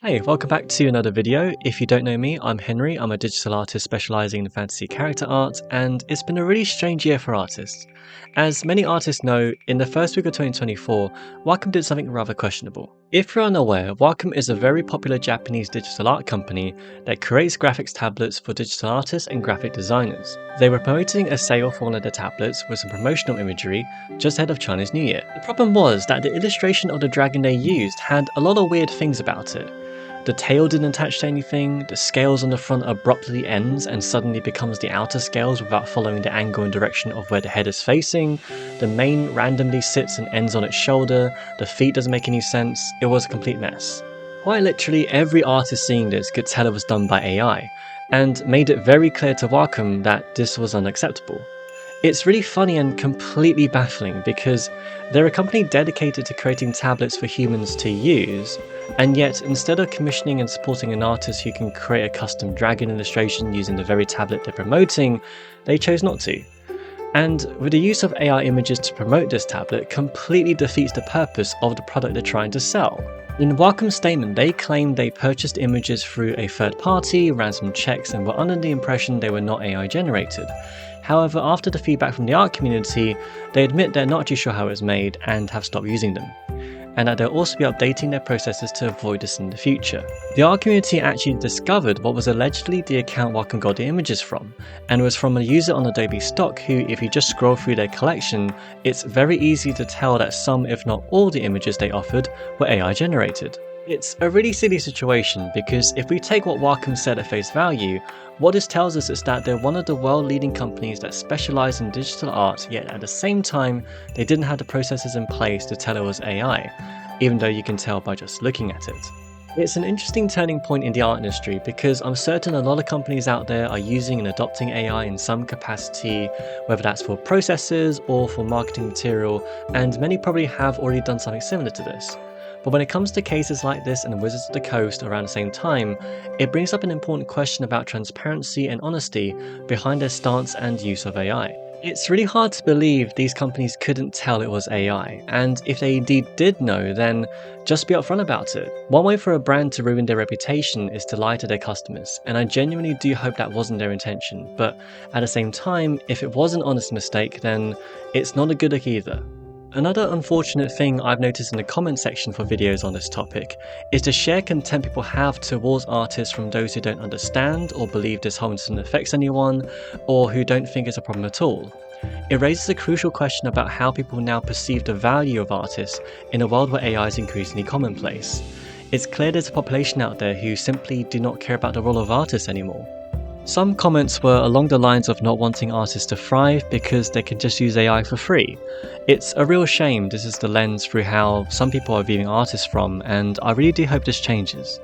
Hey, welcome back to another video. If you don't know me, I'm Henry. I'm a digital artist specializing in fantasy character art, and it's been a really strange year for artists. As many artists know, in the first week of 2024, Wacom did something rather questionable. If you're unaware, Wacom is a very popular Japanese digital art company that creates graphics tablets for digital artists and graphic designers. They were promoting a sale for one of their tablets with some promotional imagery just ahead of Chinese New Year. The problem was that the illustration of the dragon they used had a lot of weird things about it. The tail didn't attach to anything, the scales on the front abruptly ends and suddenly becomes the outer scales without following the angle and direction of where the head is facing, the mane randomly sits and ends on its shoulder, the feet doesn't make any sense, it was a complete mess. Quite literally every artist seeing this could tell it was done by AI, and made it very clear to Wacom that this was unacceptable. It's really funny and completely baffling because they're a company dedicated to creating tablets for humans to use, and yet instead of commissioning and supporting an artist who can create a custom dragon illustration using the very tablet they're promoting, they chose not to. And with the use of AI images to promote this tablet completely defeats the purpose of the product they're trying to sell. In Wacom's statement, they claimed they purchased images through a third party, ran some checks, and were under the impression they were not AI generated. However, after the feedback from the art community, they admit they're not too sure how it was made and have stopped using them, and that they'll also be updating their processes to avoid this in the future. The art community actually discovered what was allegedly the account Wacom got the images from, and it was from a user on Adobe stock who, if you just scroll through their collection, it's very easy to tell that some, if not all, the images they offered were AI generated. It's a really silly situation because if we take what Wacom said at face value, what this tells us is that they're one of the world-leading companies that specialize in digital art, yet at the same time, they didn't have the processes in place to tell it was AI, even though you can tell by just looking at it. It's an interesting turning point in the art industry because I'm certain a lot of companies out there are using and adopting AI in some capacity, whether that's for processes or for marketing material, and many probably have already done something similar to this. But when it comes to cases like this and Wizards of the Coast around the same time, it brings up an important question about transparency and honesty behind their stance and use of AI. It's really hard to believe these companies couldn't tell it was AI, and if they indeed did know, then just be upfront about it. One way for a brand to ruin their reputation is to lie to their customers, and I genuinely do hope that wasn't their intention, but at the same time, if it was an honest mistake, then it's not a good look either. Another unfortunate thing I've noticed in the comment section for videos on this topic is the sheer contempt people have towards artists from those who don't understand or believe this whole incident affects anyone, or who don't think it's a problem at all. It raises a crucial question about how people now perceive the value of artists in a world where AI is increasingly commonplace. It's clear there's a population out there who simply do not care about the role of artists anymore. Some comments were along the lines of not wanting artists to thrive because they can just use AI for free. It's a real shame this is the lens through how some people are viewing artists from, and I really do hope this changes.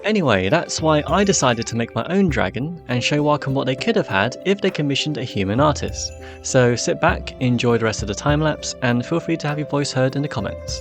Anyway, that's why I decided to make my own dragon and show Wacom what they could have had if they commissioned a human artist. So sit back, enjoy the rest of the time lapse, and feel free to have your voice heard in the comments.